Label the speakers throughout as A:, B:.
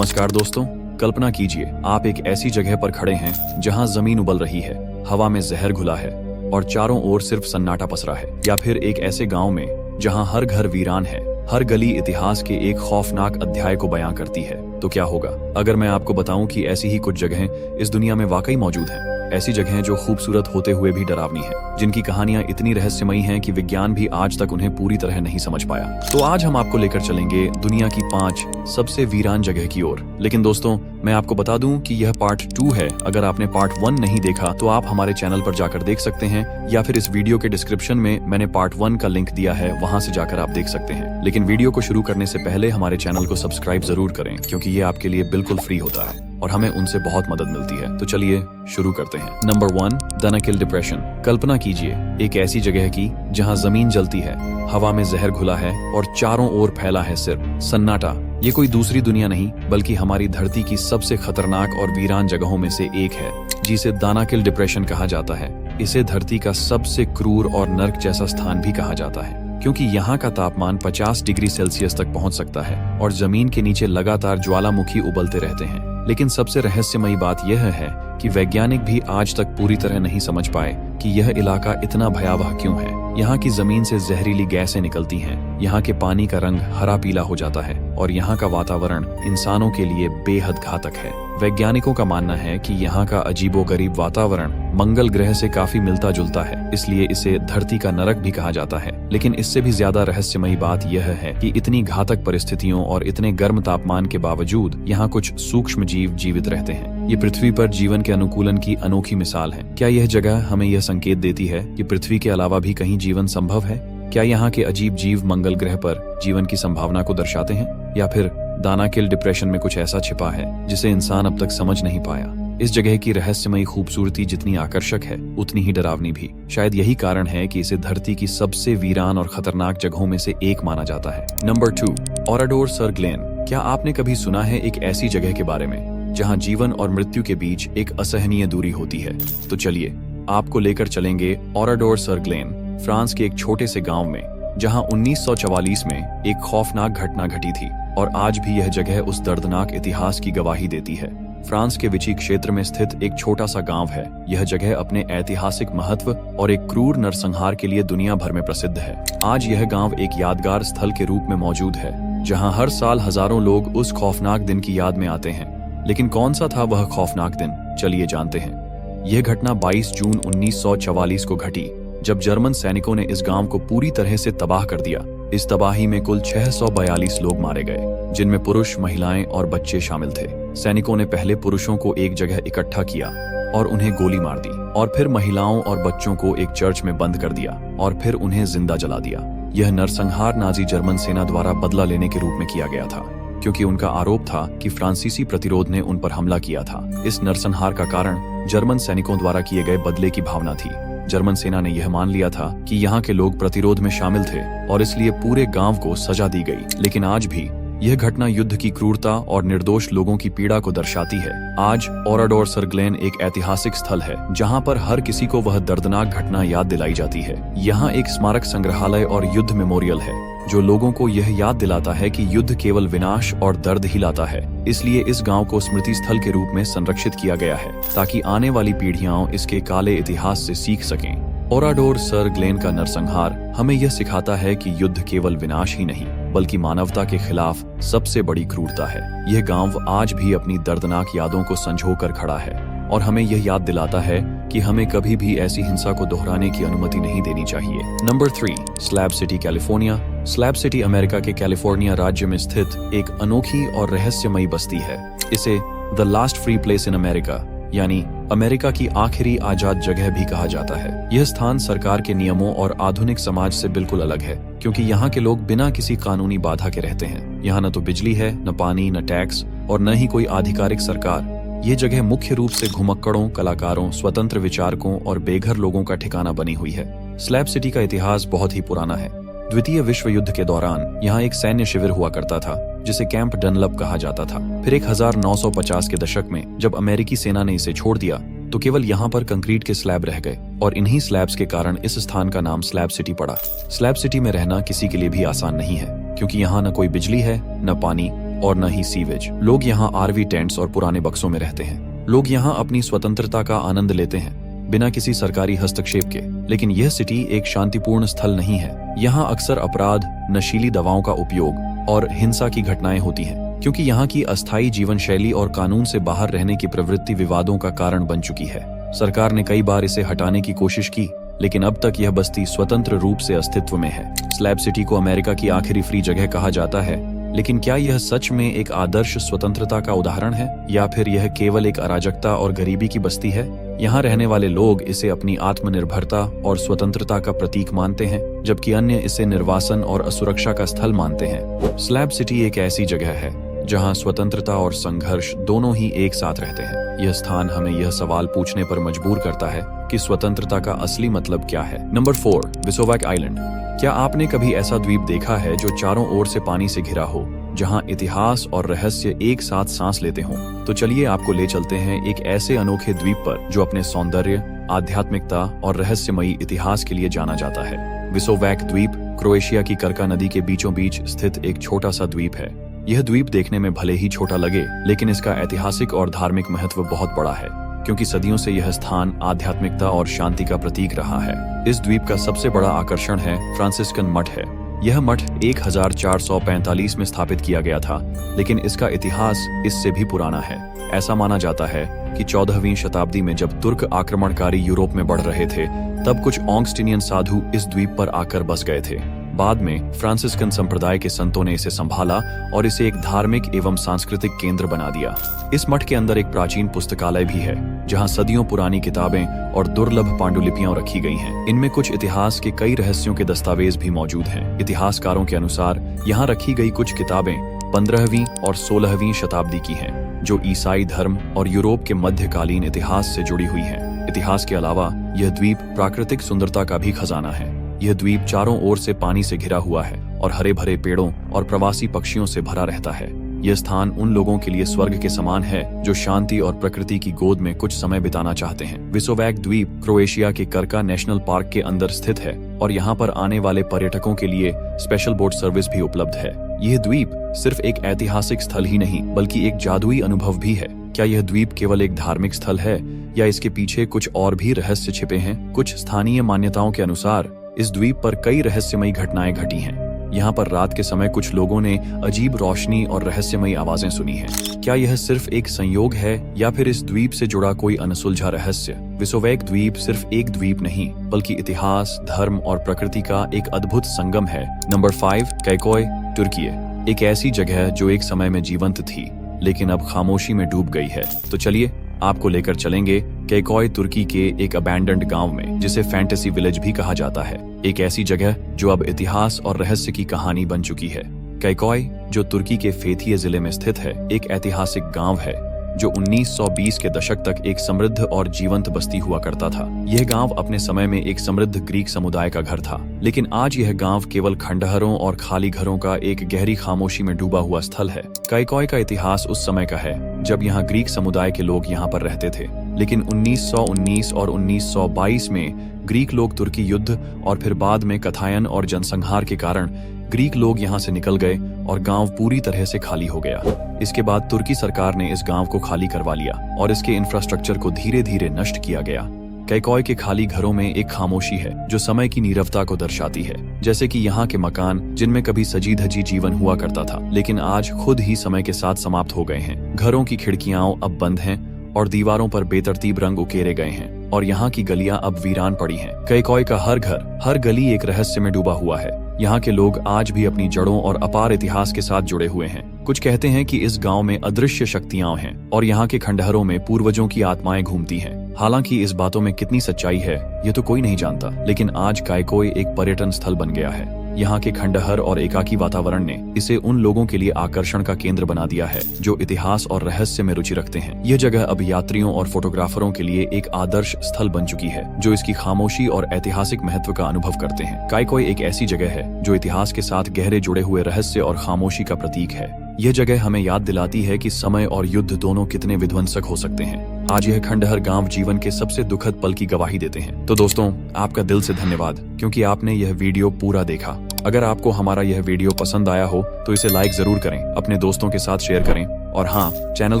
A: नमस्कार दोस्तों, कल्पना कीजिए आप एक ऐसी जगह पर खड़े हैं जहां जमीन उबल रही है, हवा में जहर घुला है और चारों ओर सिर्फ सन्नाटा पसरा है। या फिर एक ऐसे गांव में जहां हर घर वीरान है, हर गली इतिहास के एक खौफनाक अध्याय को बयां करती है। तो क्या होगा अगर मैं आपको बताऊं कि ऐसी ही कुछ जगहें इस दुनिया में वाकई मौजूद हैं। ऐसी जगहें जो खूबसूरत होते हुए भी डरावनी हैं, जिनकी कहानियां इतनी रहस्यमयी हैं कि विज्ञान भी आज तक उन्हें पूरी तरह नहीं समझ पाया। तो आज हम आपको लेकर चलेंगे दुनिया की 5 सबसे वीरान जगह की ओर। लेकिन दोस्तों, मैं आपको बता दूं कि यह पार्ट 2 है। अगर आपने पार्ट 1 नहीं देखा तो आप हमारे चैनल पर जाकर देख सकते हैं, या फिर इस वीडियो के डिस्क्रिप्शन में मैंने पार्ट 1 का लिंक दिया है, वहां से जाकर आप देख सकते हैं। लेकिन वीडियो को शुरू करने से पहले हमारे चैनल को सब्सक्राइब जरूर करें, क्योंकि ये आपके लिए बिल्कुल फ्री होता है और हमें उनसे बहुत मदद मिलती है। तो चलिए शुरू करते हैं। Number 1, Danakil depression. कल्पना कीजिए एक ऐसी जगह की जहां जमीन जलती है, हवा में जहर घुला है और चारों ओर फैला है सिर्फ सन्नाटा। ये कोई दूसरी दुनिया नहीं, बल्कि हमारी धरती की सबसे खतरनाक और वीरान जगहों में से एक है, जिसे दानाकिल डिप्रेशन कहा जाता है। इसे धरती का सबसे क्रूर और नर्क जैसा स्थान भी कहा जाता है, क्योंकि यहाँ का तापमान 50 डिग्री सेल्सियस तक पहुंच सकता है और जमीन के नीचे लगातार ज्वालामुखी उबलते रहते हैं। लेकिन सबसे रहस्यमयी बात यह है कि वैज्ञानिक भी आज तक पूरी तरह नहीं समझ पाए कि यह इलाका इतना भयावह क्यों है। यहाँ की जमीन से जहरीली गैसें निकलती हैं, यहाँ के पानी का रंग हरा पीला हो जाता है और यहाँ का वातावरण इंसानों के लिए बेहद घातक है। वैज्ञानिकों का मानना है कि यहाँ का अजीबोगरीब वातावरण मंगल ग्रह से काफी मिलता जुलता है, इसलिए इसे धरती का नरक भी कहा जाता है। लेकिन इससे भी ज्यादा रहस्यमयी बात यह है कि इतनी घातक परिस्थितियों और इतने गर्म तापमान के बावजूद यहाँ कुछ सूक्ष्म जीव जीवित रहते हैं। ये पृथ्वी पर जीवन के अनुकूलन की अनोखी मिसाल है। क्या यह जगह हमें यह संकेत देती है कि पृथ्वी के अलावा भी कहीं जीवन संभव है? क्या यहाँ के अजीब जीव मंगल ग्रह पर जीवन की संभावना को दर्शाते हैं, या फिर दानाकिल डिप्रेशन में कुछ ऐसा छिपा है जिसे इंसान अब तक समझ नहीं पाया? इस जगह की रहस्यमयी खूबसूरती जितनी आकर्षक है, उतनी ही डरावनी भी। शायद यही कारण है कि इसे धरती की सबसे वीरान और खतरनाक जगहों में से एक माना जाता है। Number 2, Oradour sur Glane. क्या आपने कभी सुना है एक ऐसी जगह के बारे में जहां जीवन और मृत्यु के बीच एक असहनीय दूरी होती है? तो चलिए आपको लेकर चलेंगे ओराडोर सर ग्लेन, फ्रांस के एक छोटे से गांव में, जहां 1944 में एक खौफनाक घटना घटी थी और आज भी यह जगह उस दर्दनाक इतिहास की गवाही देती है। फ्रांस के विची क्षेत्र में स्थित एक छोटा सा गांव है। यह जगह अपने ऐतिहासिक महत्व और एक क्रूर नरसंहार के लिए दुनिया भर में प्रसिद्ध है। आज यह गांव एक यादगार स्थल के रूप में मौजूद है, जहां हर साल हजारों लोग उस खौफनाक दिन की याद में आते हैं। लेकिन कौन सा था वह खौफनाक दिन? चलिए जानते हैं। यह घटना 22 जून 1944 को घटी, जब जर्मन सैनिकों ने इस गांव को पूरी तरह से तबाह कर दिया। इस तबाही में कुल 642 लोग मारे गए, जिनमें पुरुष, महिलाएं और बच्चे शामिल थे। सैनिकों ने पहले पुरुषों को एक जगह इकट्ठा किया और उन्हें गोली मार दी, और फिर महिलाओं और बच्चों को एक चर्च में बंद कर दिया और फिर उन्हें जिंदा जला दिया। यह नरसंहार नाजी जर्मन सेना द्वारा बदला लेने के रूप में किया गया था, क्योंकि उनका आरोप था कि फ्रांसीसी प्रतिरोध ने उन पर हमला किया था। इस नरसंहार का कारण जर्मन सैनिकों द्वारा किए गए बदले की भावना थी। जर्मन सेना ने यह मान लिया था कि यहाँ के लोग प्रतिरोध में शामिल थे और इसलिए पूरे गांव को सजा दी गई। लेकिन आज भी यह घटना युद्ध की क्रूरता और निर्दोष लोगों की पीड़ा को दर्शाती है। आज ओराडोर सर ग्लेन एक ऐतिहासिक स्थल है, जहां पर हर किसी को वह दर्दनाक घटना याद दिलाई जाती है। यहाँ एक स्मारक संग्रहालय और युद्ध मेमोरियल है, जो लोगों को यह याद दिलाता है कि युद्ध केवल विनाश और दर्द ही लाता है। इसलिए इस गांव को स्मृति स्थल के रूप में संरक्षित किया गया है, ताकि आने वाली पीढ़ियां इसके काले इतिहास से सीख सकें। ओराडोर सर ग्लेन का नरसंहार हमें यह सिखाता है कि युद्ध केवल विनाश ही नहीं, बल्कि मानवता के खिलाफ सबसे बड़ी क्रूरता है। यह गांव आज भी अपनी दर्दनाक यादों को संजोकर खड़ा है और हमें यह याद दिलाता है कि हमें कभी भी ऐसी हिंसा को दोहराने की अनुमति नहीं देनी चाहिए। Number 3, slab city, California. Slab city America के कैलिफोर्निया राज्य में स्थित एक अनोखी और रहस्यमयी बस्ती है। इसे the last free place in America, यानी अमेरिका की आखिरी आजाद जगह भी कहा जाता है। यह स्थान सरकार के नियमों और आधुनिक समाज से बिल्कुल अलग है, क्योंकि यहाँ के लोग बिना किसी कानूनी बाधा के रहते हैं। यहाँ न तो बिजली है, न पानी, न टैक्स और न ही कोई आधिकारिक सरकार। ये जगह मुख्य रूप से घुमक्कड़ों, कलाकारों, स्वतंत्र विचारकों और बेघर लोगों का ठिकाना बनी हुई है। स्लैब सिटी का इतिहास बहुत ही पुराना है। द्वितीय विश्व युद्ध के दौरान यहाँ एक सैन्य शिविर हुआ करता था, जिसे कैंप डनलप कहा जाता था। फिर 1950 के दशक में जब अमेरिकी सेना ने इसे छोड़ दिया, तो केवल यहाँ पर कंक्रीट के स्लैब रह गए और इन्हीं स्लैब्स के कारण इस स्थान का नाम स्लैब सिटी पड़ा। स्लैब सिटी में रहना किसी के लिए भी आसान नहीं है, क्योंकि यहाँ न कोई बिजली है, न पानी और न ही सीवेज। लोग यहाँ आरवी टेंट्स और पुराने बक्सों में रहते हैं। लोग यहाँ अपनी स्वतंत्रता का आनंद लेते हैं बिना किसी सरकारी हस्तक्षेप के। लेकिन यह सिटी एक शांतिपूर्ण स्थल नहीं है। यहाँ अक्सर अपराध, नशीली दवाओं का उपयोग और हिंसा की घटनाएं होती हैं, क्योंकि यहाँ की अस्थायी जीवन शैली और कानून से बाहर रहने की प्रवृत्ति विवादों का कारण बन चुकी है। सरकार ने कई बार इसे हटाने की कोशिश की, लेकिन अब तक यह बस्ती स्वतंत्र रूप से अस्तित्व में है। स्लैब सिटी को अमेरिका की आखिरी फ्री जगह कहा जाता है, लेकिन क्या यह सच में एक आदर्श स्वतंत्रता का उदाहरण है, या फिर यह केवल एक अराजकता और गरीबी की बस्ती है? यहाँ रहने वाले लोग इसे अपनी आत्मनिर्भरता और स्वतंत्रता का प्रतीक मानते हैं, जबकि अन्य इसे निर्वासन और असुरक्षा का स्थल मानते हैं। स्लैब सिटी एक ऐसी जगह है जहाँ स्वतंत्रता और संघर्ष दोनों ही एक साथ रहते हैं। यह स्थान हमें यह सवाल पूछने पर मजबूर करता है कि स्वतंत्रता का असली मतलब क्या है। Number 4, Visovac island. क्या आपने कभी ऐसा द्वीप देखा है जो चारों ओर से पानी से घिरा हो, जहाँ इतिहास और रहस्य एक साथ सांस लेते हों? तो चलिए आपको ले चलते हैं एक ऐसे अनोखे द्वीप पर जो अपने सौंदर्य, आध्यात्मिकता और रहस्यमयी इतिहास के लिए जाना जाता है। विसोवैक द्वीप क्रोएशिया की कर्का नदी के बीचों बीच स्थित एक छोटा सा द्वीप है। यह द्वीप देखने में भले ही छोटा लगे, लेकिन इसका ऐतिहासिक और धार्मिक महत्व बहुत बड़ा है, क्योंकि सदियों से यह स्थान आध्यात्मिकता और शांति का प्रतीक रहा है। इस द्वीप का सबसे बड़ा आकर्षण है फ्रांसिस्कन मठ है। यह मठ 1445 में स्थापित किया गया था, लेकिन इसका इतिहास इससे भी पुराना है। ऐसा माना जाता है कि 14वीं शताब्दी में जब तुर्क आक्रमणकारी यूरोप में बढ़ रहे थे, तब कुछ ऑगस्टिनियन साधु इस द्वीप पर आकर बस गए थे। बाद में फ्रांसिस्कन संप्रदाय के संतों ने इसे संभाला और इसे एक धार्मिक एवं सांस्कृतिक केंद्र बना दिया। इस मठ के अंदर एक प्राचीन पुस्तकालय भी है, जहां सदियों पुरानी किताबें और दुर्लभ पांडुलिपियां रखी गई हैं। इनमें कुछ इतिहास के कई रहस्यों के दस्तावेज भी मौजूद हैं। इतिहासकारों के अनुसार यहाँ रखी गई कुछ किताबें 15वीं और 16वीं शताब्दी की हैं, जो ईसाई धर्म और यूरोप के मध्यकालीन इतिहास से जुड़ी हुई हैं। इतिहास के अलावा यह द्वीप प्राकृतिक सुंदरता का भी खजाना है। यह द्वीप चारों ओर से पानी से घिरा हुआ है और हरे भरे पेड़ों और प्रवासी पक्षियों से भरा रहता है। यह स्थान उन लोगों के लिए स्वर्ग के समान है जो शांति और प्रकृति की गोद में कुछ समय बिताना चाहते हैं। विसोवैक द्वीप क्रोएशिया के कर्का नेशनल पार्क के अंदर स्थित है और यहाँ पर आने वाले पर्यटकों के लिए स्पेशल बोट सर्विस भी उपलब्ध है। यह द्वीप सिर्फ एक ऐतिहासिक स्थल ही नहीं, बल्कि एक जादुई अनुभव भी है। क्या यह द्वीप केवल एक धार्मिक स्थल है, या इसके पीछे कुछ और भी रहस्य छिपे हैं? कुछ स्थानीय मान्यताओं के अनुसार इस द्वीप पर कई रहस्यमयी घटनाएं घटी हैं। यहाँ पर रात के समय कुछ लोगों ने अजीब रोशनी और रहस्यमयी आवाजें सुनी हैं। क्या यह सिर्फ एक संयोग है, या फिर इस द्वीप से जुड़ा कोई अनसुलझा रहस्य? विसोवैक द्वीप सिर्फ एक द्वीप नहीं, बल्कि इतिहास, धर्म और प्रकृति का एक अद्भुत संगम है। नंबर 5, कैकोय, तुर्की। एक ऐसी जगह जो एक समय में जीवंत थी, लेकिन अब खामोशी में डूब गई है। तो चलिए आपको लेकर चलेंगे कैकोय, तुर्की के एक अबैंडन्ड गांव में, जिसे फैंटेसी विलेज भी कहा जाता है। एक ऐसी जगह जो अब इतिहास और रहस्य की कहानी बन चुकी है। कैकोय, जो तुर्की के फेथिये जिले में स्थित है, एक ऐतिहासिक गांव है जो 1920 के दशक तक एक समृद्ध और जीवंत बस्ती हुआ करता था। यह गांव अपने समय में एक समृद्ध ग्रीक समुदाय का घर था, लेकिन आज यह गांव केवल खंडहरों और खाली घरों का एक गहरी खामोशी में डूबा हुआ स्थल है। कैकोय का इतिहास उस समय का है जब यहाँ ग्रीक समुदाय के लोग यहाँ पर रहते थे, लेकिन 1919 और 1922 में ग्रीक लोग तुर्की युद्ध और फिर बाद में कथायन और जनसंहार के कारण ग्रीक लोग यहाँ से निकल गए और गांव पूरी तरह से खाली हो गया। इसके बाद तुर्की सरकार ने इस गांव को खाली करवा लिया और इसके इंफ्रास्ट्रक्चर को धीरे धीरे नष्ट किया गया। कैकोय के खाली घरों में एक खामोशी है जो समय की नीरवता को दर्शाती है, जैसे कि यहाँ के मकान जिनमें कभी सजी धजी जीवन हुआ करता था, लेकिन आज खुद ही समय के साथ समाप्त हो गए हैं। घरों की खिड़कियां अब बंद हैं और दीवारों पर बेतरतीब रंग उकेरे गए हैं और यहाँ की गलियां अब वीरान पड़ी हैं। कैकोय का हर घर, हर गली एक रहस्य में डूबा हुआ है। यहाँ के लोग आज भी अपनी जड़ों और अपार इतिहास के साथ जुड़े हुए हैं। कुछ कहते हैं कि इस गांव में अदृश्य शक्तियां हैं और यहाँ के खंडहरों में पूर्वजों की आत्माएं घूमती हैं। हालांकि इस बातों में कितनी सच्चाई है ये तो कोई नहीं जानता, लेकिन आज कैकोय एक पर्यटन स्थल बन गया है। यहाँ के खंडहर और एकाकी वातावरण ने इसे उन लोगों के लिए आकर्षण का केंद्र बना दिया है जो इतिहास और रहस्य में रुचि रखते हैं। यह जगह अब यात्रियों और फोटोग्राफरों के लिए एक आदर्श स्थल बन चुकी है जो इसकी खामोशी और ऐतिहासिक महत्व का अनुभव करते हैं। कैकोय एक ऐसी जगह है जो इतिहास के साथ गहरे जुड़े हुए रहस्य और खामोशी का प्रतीक है। यह जगह हमें याद दिलाती है कि समय और युद्ध दोनों कितने विध्वंसक हो सकते हैं। आज यह खंडहर गांव जीवन के सबसे दुखद पल की गवाही देते हैं। तो दोस्तों, आपका दिल से धन्यवाद क्योंकि आपने यह वीडियो पूरा देखा। अगर आपको हमारा यह वीडियो पसंद आया हो तो इसे लाइक जरूर करें, अपने दोस्तों के साथ शेयर करें और हाँ, चैनल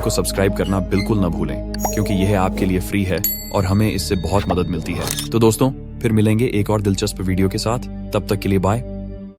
A: को सब्सक्राइब करना बिल्कुल न भूलें क्योंकि यह आपके लिए फ्री है और हमें इससे बहुत मदद मिलती है। तो दोस्तों, फिर मिलेंगे एक और दिलचस्प वीडियो के साथ। तब तक के लिए बाय।